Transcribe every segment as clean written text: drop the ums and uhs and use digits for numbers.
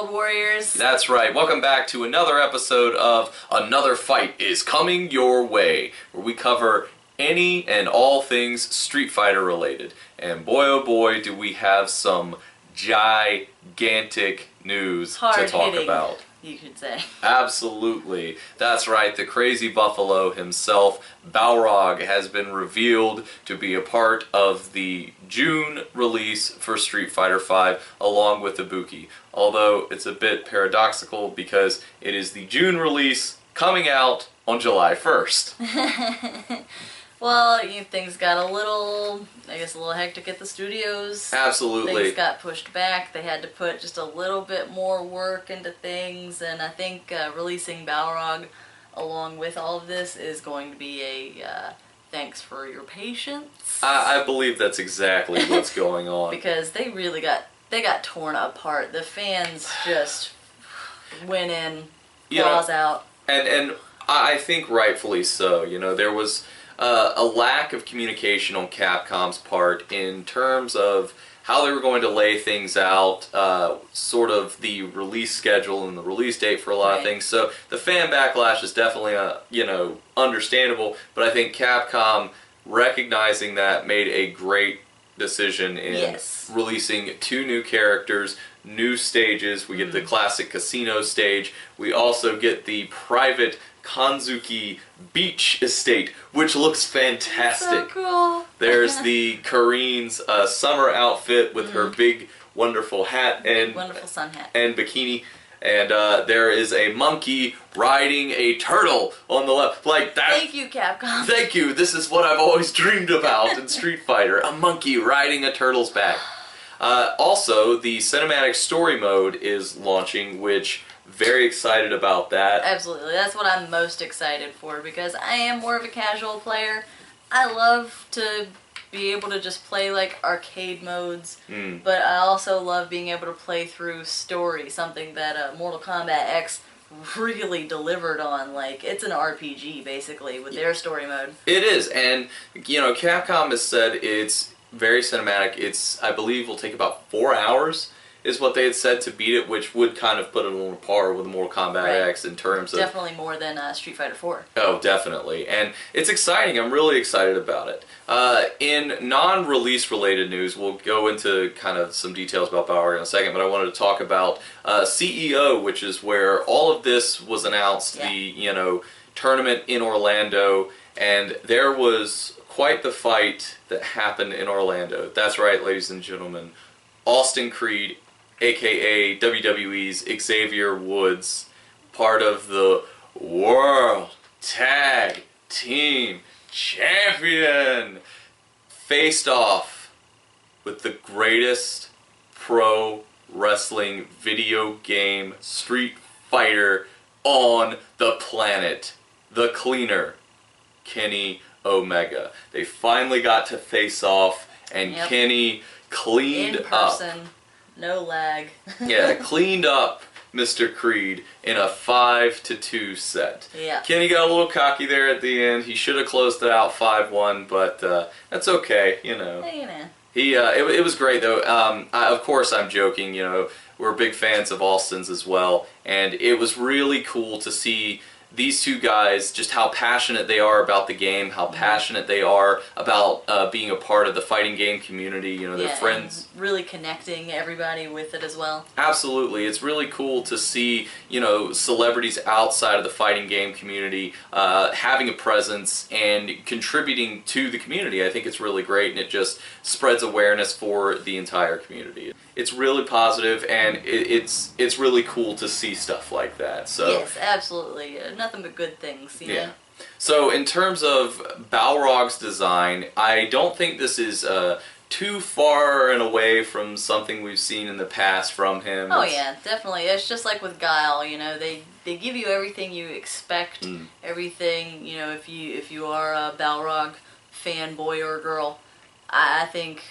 World Warriors. That's right. Welcome back to another episode of Another Fight is Coming Your Way, where we cover any and all things Street Fighter related. And boy oh boy do we have some gigantic news to talk about. You could say. Absolutely. That's right. The crazy buffalo himself, Balrog, has been revealed to be a part of the June release for Street Fighter V, along with Ibuki. Although it's a bit paradoxical because it is the June release coming out on July 1st. Well, things got a little hectic at the studios. Absolutely. Things got pushed back. They had to put just a little bit more work into things, and I think releasing Balrog along with all of this is going to be a thanks for your patience. I believe that's exactly what's going on. Because they really got torn apart. The fans just went in, claws out. And I think rightfully so. There was a lack of communication on Capcom's part in terms of how they were going to lay things out, sort of the release schedule and the release date for a lot of things. So the fan backlash is definitely, understandable, but I think Capcom, recognizing that, made a great decision in releasing 2 new characters, new stages. We get the classic casino stage. We also get the private Kanzuki Beach Estate, which looks fantastic. So cool. There's the Kareen's summer outfit with her big, wonderful hat and wonderful sun hat and bikini, and there is a monkey riding a turtle on the left. Like that. Thank you, Capcom. Thank you. This is what I've always dreamed about in Street Fighter: a monkey riding a turtle's back. Also, the cinematic story mode is launching, which. Very excited about that. Absolutely. That's what I'm most excited for because I am more of a casual player. I love to be able to just play like arcade modes, but I also love being able to play through story, something that Mortal Kombat X really delivered on. Like, it's an RPG basically with their story mode. It is, and Capcom has said it's very cinematic. I believe will take about 4 hours. Is what they had said to beat it, which would kind of put it on par with Mortal Kombat X in terms of... Definitely more than Street Fighter 4. Oh, definitely. And it's exciting. I'm really excited about it. In non-release related news, we'll go into kind of some details about Balrog in a second, but I wanted to talk about CEO, which is where all of this was announced, the tournament in Orlando, and there was quite the fight that happened in Orlando. That's right, ladies and gentlemen. Austin Creed, a.k.a. WWE's Xavier Woods, part of the World Tag Team Champion, faced off with the greatest pro wrestling video game Street Fighter on the planet, the Cleaner, Kenny Omega. They finally got to face off, and Kenny cleaned up. No lag. Yeah, cleaned up Mr. Creed in a 5-2 set. Yeah. Kenny got a little cocky there at the end. He should have closed it out 5-1, but that's okay, It was great though. Of course I'm joking, we're big fans of Austin's as well, and it was really cool to see these two guys, just how passionate they are about the game, how passionate they are about being a part of the fighting game community. They're friends. And really connecting everybody with it as well. Absolutely. It's really cool to see, celebrities outside of the fighting game community having a presence and contributing to the community. I think it's really great, and it just spreads awareness for the entire community. It's really positive, and it's really cool to see stuff like that. So yes, absolutely. Nothing but good things, Yeah. So in terms of Balrog's design, I don't think this is too far and away from something we've seen in the past from him. Oh yeah, definitely. It's just like with Guile, they give you everything you expect, everything, if you are a Balrog fanboy or girl, I think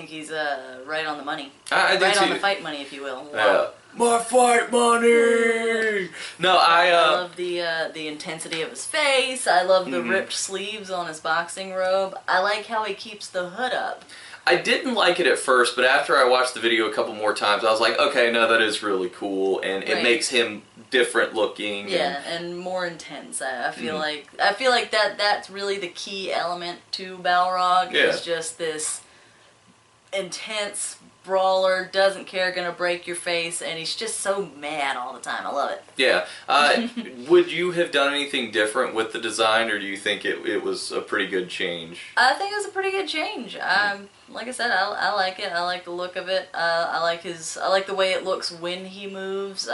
he's right on the money. I do right too. on the fight money, if you will. Wow. My fight money! No, I love the intensity of his face. I love the ripped sleeves on his boxing robe. I like how he keeps the hood up. I didn't like it at first, but after I watched the video a couple more times, I was like, okay, no, that is really cool, and it makes him different looking. Yeah, and more intense. I feel like that's really the key element to Balrog. Is just this intense brawler, doesn't care, gonna break your face, and he's just so mad all the time. I love it. Yeah. Would you have done anything different with the design, or do you think it was a pretty good change? I think it was a pretty good change. Like I said, I like it. I like the look of it. I like the way it looks when he moves.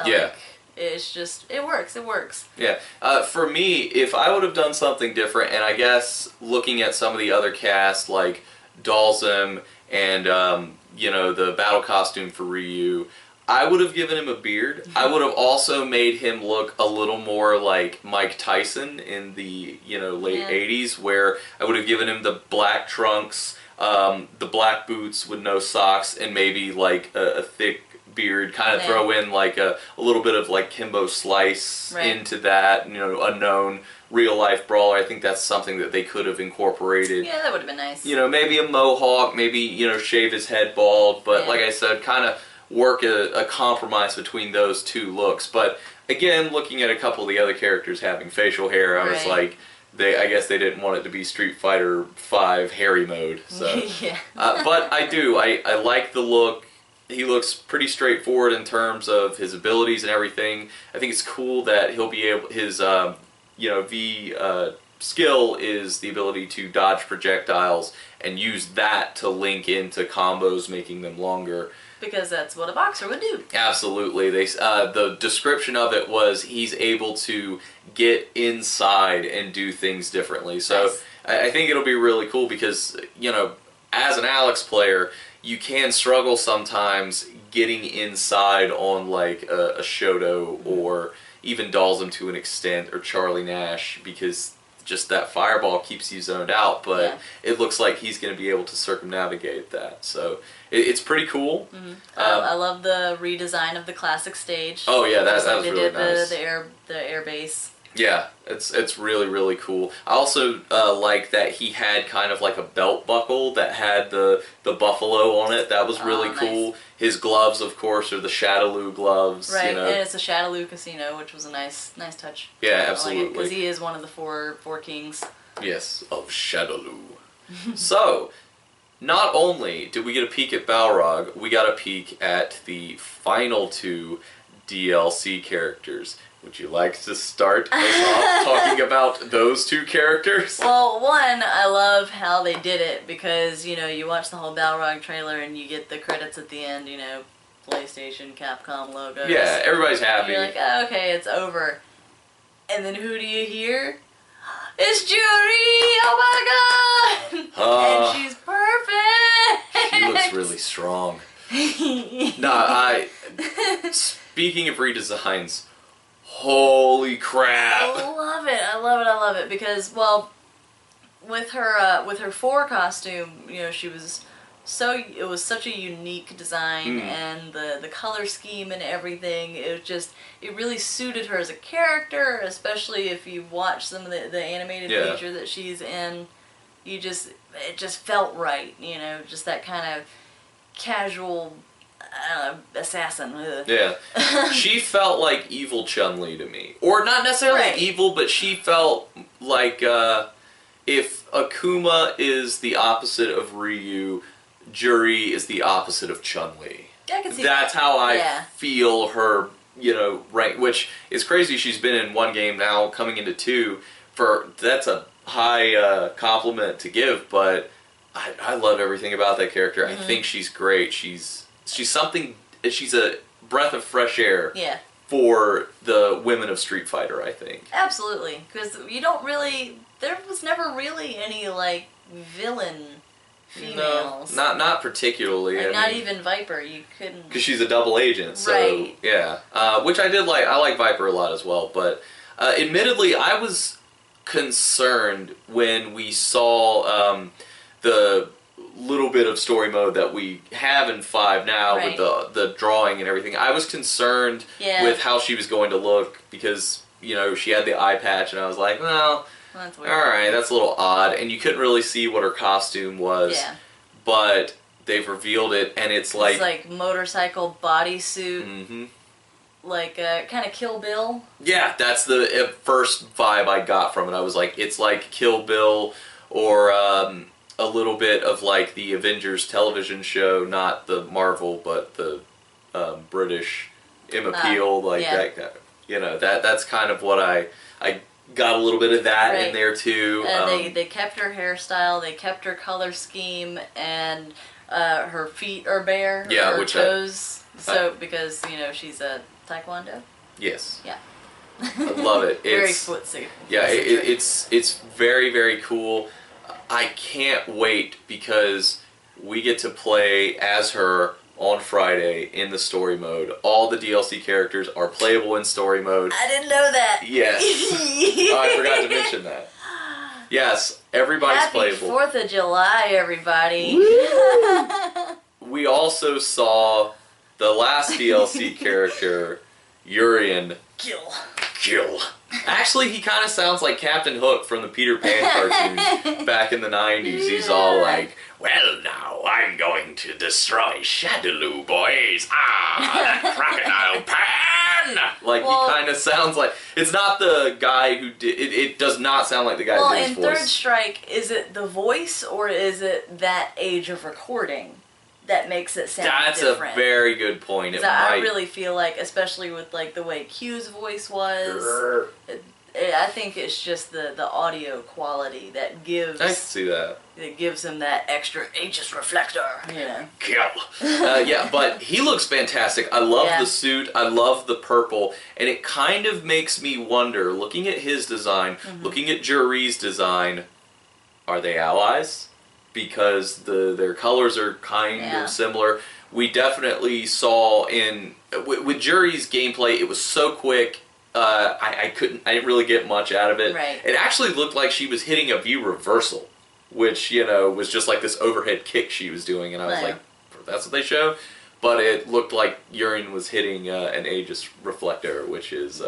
It's just, it works. It works. Yeah. For me, if I would have done something different, and I guess looking at some of the other cast like Dalsum and the battle costume for Ryu, I would have given him a beard. I would have also made him look a little more like Mike Tyson in the late 80s, where I would have given him the black trunks, the black boots with no socks, and maybe like a thick beard. Kind of throw in like a little bit of like Kimbo Slice into that. A known real life brawler. I think that's something that they could have incorporated. Yeah, that would have been nice. Maybe a mohawk, maybe shave his head bald, but like I said, kind of work a compromise between those two looks. But again, looking at a couple of the other characters having facial hair, I was like, I guess they didn't want it to be Street Fighter V Harry mode. So, but I like the look. He looks pretty straightforward in terms of his abilities and everything. I think it's cool that he'll be able, his skill is the ability to dodge projectiles and use that to link into combos, making them longer. Because that's what a boxer would do. Absolutely. The description of it was he's able to get inside and do things differently. So I think it'll be really cool because, as an Alex player, you can struggle sometimes getting inside on like a Shoto or even Dalsum to an extent, or Charlie Nash, because just that fireball keeps you zoned out, but it looks like he's going to be able to circumnavigate that. So it's pretty cool. I love the redesign of the classic stage. Oh yeah, that was really nice. The air base. Yeah, it's really, really cool. I also like that he had kind of like a belt buckle that had the buffalo on it. That was really cool. Nice. His gloves, of course, are the Shadaloo gloves. Right, and it's a Shadaloo casino, which was a nice touch. Yeah, absolutely. Because he is one of the four kings. Yes, of Shadaloo. So, not only did we get a peek at Balrog, we got a peek at the final two DLC characters. Would you like to start us off talking about those two characters? Well, one, I love how they did it because, you watch the whole Balrog trailer and you get the credits at the end, PlayStation, Capcom logos. Yeah, everybody's happy. And you're like, oh, okay, it's over. And then who do you hear? It's Juri! Oh my god! And she's perfect! She looks really strong. Speaking of redesigns, holy crap! I love it because, well, with her 4 costume, she was it was such a unique design, and the color scheme and everything, it really suited her as a character, especially if you watch some of the animated feature that she's in. It just felt right, just that kind of casual assassin. Ugh. Yeah. She felt like evil Chun-Li to me. Or not necessarily evil, but she felt like if Akuma is the opposite of Ryu, Juri is the opposite of Chun-Li. I can see That's how I feel her, rank, which is crazy. She's been in 1 game now, coming into 2. That's a high compliment to give, but I love everything about that character. I think she's great. She's a breath of fresh air for the women of Street Fighter, I think. Absolutely, because there was never really any like villain females. No, not particularly. Not even Viper. You couldn't. Because she's a double agent, so yeah. Which I did like. I like Viper a lot as well, but admittedly, I was concerned when we saw the little bit of story mode that we have in 5 now with the drawing and everything. I was concerned with how she was going to look because, she had the eye patch, and I was like, well, that's weird. Alright, that's a little odd, and you couldn't really see what her costume was. Yeah. But they've revealed it, and it's like... It's like motorcycle bodysuit, Mm-hmm. like kind of Kill Bill. Yeah, that's the first vibe I got from it. I was like, it's like Kill Bill, or a little bit of like the Avengers television show, not the Marvel, but the British Emma Peel, like yeah. that. You know, that's kind of what I got a little bit of that in there too. They kept her hairstyle, they kept her color scheme, and her feet are bare. Yeah, her toes. Because you know she's a taekwondo. Yes. Yeah. I love it. Very It's footsie. yeah. It's very, very cool. I can't wait because we get to play as her on Friday in the story mode. All the DLC characters are playable in story mode. I didn't know that. Yes. Oh, I forgot to mention that. Yes, everybody's Happy playable. 4th of July, everybody. We also saw the last DLC character, Urian. Kill. Actually, he kind of sounds like Captain Hook from the Peter Pan cartoons back in the 90s. He's all like, well, now I'm going to destroy Shadaloo, boys. Ah, Crocodile Pan! Like, he kind of sounds like... It's not the guy who did... It does not sound like the guy who did his voice. Well, in Third Strike, is it the voice or is it that age of recording that makes it sound different? That's a very good point. I really feel like, especially with like the way Q's voice was, I think it's just the audio quality that gives... I can see that. It gives him that extra Aegis reflector, you know. Kill. Yeah, but he looks fantastic. I love the suit. I love the purple. And it kind of makes me wonder, looking at his design, looking at Juri's design, are they allies? Because their colors are kind of similar. We definitely saw with Juri's gameplay, it was so quick. I didn't really get much out of it. Right. It actually looked like she was hitting a view reversal, which, you know, was just like this overhead kick she was doing, and I was like, that's what they show? But it looked like Urian was hitting an Aegis reflector, which is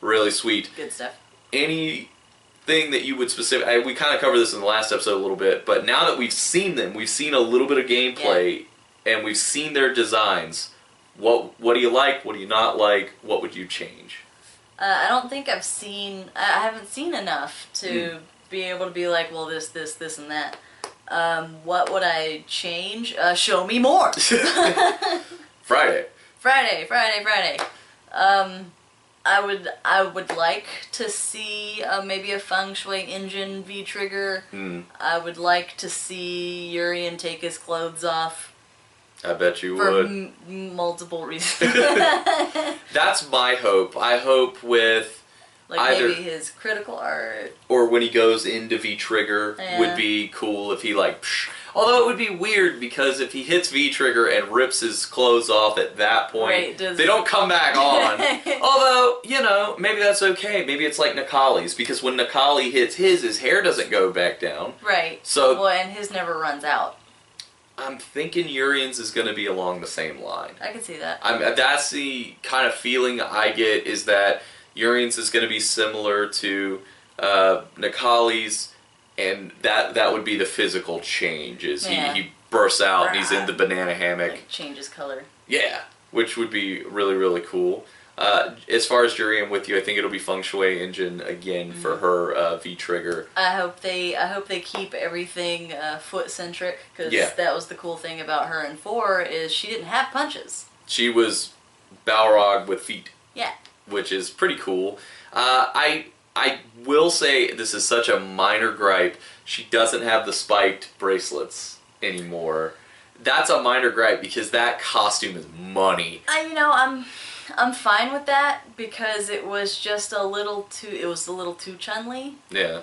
really sweet. Good stuff. Anything that you would we kind of covered this in the last episode a little bit, but now that we've seen them, we've seen a little bit of gameplay, and we've seen their designs, what do you like, what do you not like, what would you change? I don't think I haven't seen enough to be able to be like, well, this, and that. What would I change? Show me more! Friday. I would like to see maybe a Feng Shui engine V-trigger. I would like to see Urian take his clothes off. I bet you for would. Multiple reasons. That's my hope. I hope with like either maybe his critical art, or when he goes into V-trigger would be cool if he like. Although it would be weird because if he hits V-trigger and rips his clothes off at that point, they don't come back on. Although, you know, maybe that's okay. Maybe it's like Nakali's, because when Nakali hits his hair doesn't go back down. Right. So, well, and his never runs out. I'm thinking Urian's is going to be along the same line. I can see that. That's the kind of feeling I get, is that Urian's is going to be similar to Nakali's, and that would be the physical change, is he bursts out and he's in the banana hammock. Like changes color. Yeah, which would be really, really cool. As far as Juri, I'm with you. I think it'll be Feng Shui engine again for her V-trigger. I hope they keep everything foot centric, because that was the cool thing about her in 4 is she didn't have punches. She was Balrog with feet. Yeah. Which is pretty cool. I will say this is such a minor gripe. She doesn't have the spiked bracelets anymore. That's a minor gripe because that costume is money. I'm fine with that because it was just a little too Chun-Li. Yeah.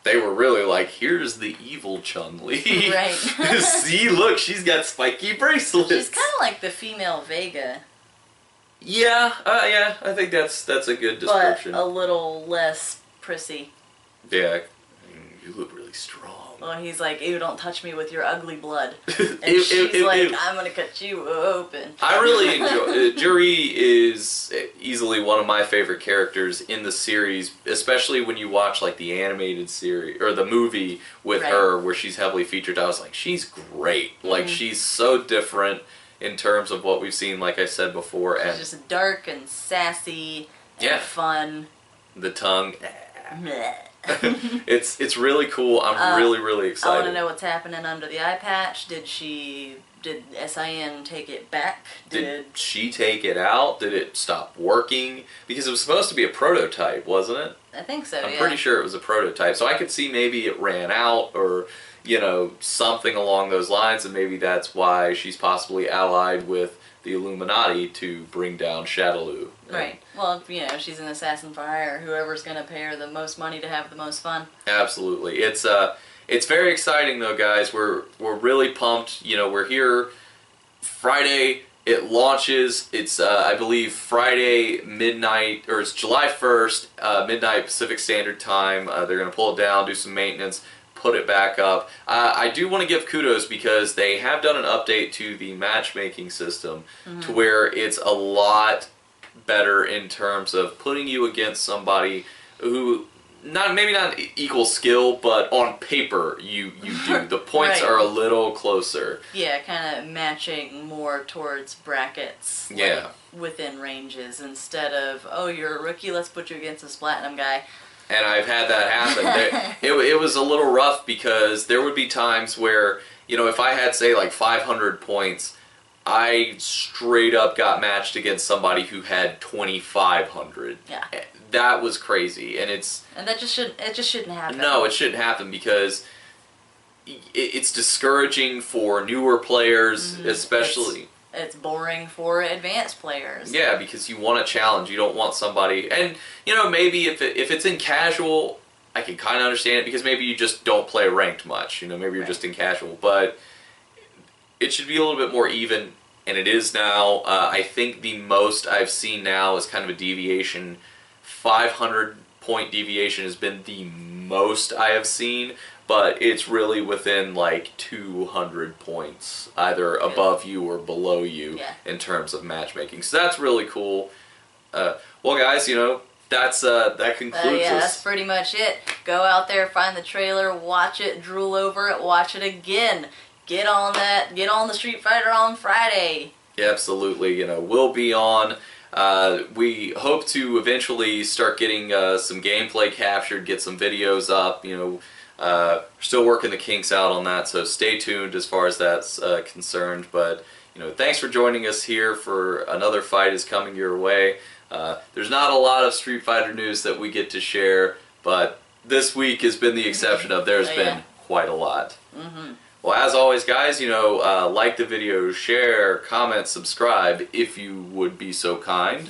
They were really like, here's the evil Chun-Li. Right. See, look, she's got spiky bracelets. She's kind of like the female Vega. Yeah, I think that's a good description. But a little less prissy. Yeah. you look really strong. Well, he's like, ew, don't touch me with your ugly blood. And Ew, she's ew, like, ew. I'm gonna cut you open. I really enjoy Juri is easily one of my favorite characters in the series, especially when you watch like the animated series or the movie with her where she's heavily featured. I was like, she's great. Like she's so different in terms of what we've seen, like I said before. She's And just dark and sassy and fun. The tongue. Blech. It's really cool. I'm really excited. I want to know what's happening under the eye patch. Did SIN take it back? Did she take it out? Did it stop working? Because it was supposed to be a prototype, wasn't it? I think so, I'm pretty sure it was a prototype. So I could see maybe it ran out or, you know, something along those lines, and maybe that's why she's possibly allied with the Illuminati to bring down Shadaloo. Right. Well, you know, she's an assassin for hire. Whoever's going to pay her the most money to have the most fun. Absolutely. It's very exciting though, guys. We're really pumped. You know, we're here Friday. It launches. It's I believe Friday midnight, or it's July 1st, midnight Pacific Standard Time. They're going to pull it down, do some maintenance, put it back up. I do want to give kudos because they have done an update to the matchmaking system to where it's a lot better in terms of putting you against somebody who maybe not equal skill, but on paper you do. The points are a little closer. Yeah, kind of matching more towards brackets. Yeah. Like, within ranges instead of, oh, you're a rookie, let's put you against this platinum guy. And I've had that happen. It was a little rough because there would be times where, you know, if I had, say, like 500 points, I straight up got matched against somebody who had 2,500. Yeah. That was crazy, and that just shouldn't happen. No, it shouldn't happen because it's discouraging for newer players, especially. It's boring for advanced players. Yeah, because you want a challenge. You don't want somebody, and you know, maybe if it's in casual, I can kind of understand it because maybe you just don't play ranked much. You know, maybe you're just in casual, but it should be a little bit more even, and it is now. I think the most I've seen now is kind of a deviation. 500-point deviation has been the most I have seen, but it's really within like 200 points, either above you or below you in terms of matchmaking. So that's really cool. Well, guys, you know, that concludes us. That's pretty much it. Go out there, find the trailer, watch it, drool over it, watch it again. Get on the Street Fighter on Friday. Yeah, absolutely. You know, we'll be on. We hope to eventually start getting some gameplay captured, get some videos up. You know, we're still working the kinks out on that, so stay tuned as far as that's concerned. But you know, thanks for joining us here for another fight is coming your way. There's not a lot of Street Fighter news that we get to share, but this week has been the exception of there's been quite a lot. Well, as always, guys, you know, like the video, share, comment, subscribe, if you would be so kind.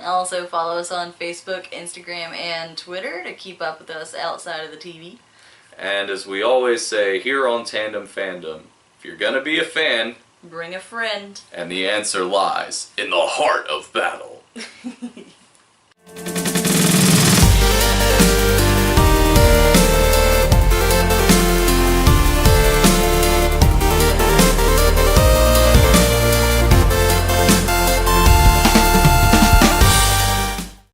Also, follow us on Facebook, Instagram, and Twitter to keep up with us outside of the TV. And as we always say here on Tandem Fandom, if you're gonna be a fan, bring a friend. And the answer lies in the heart of battle.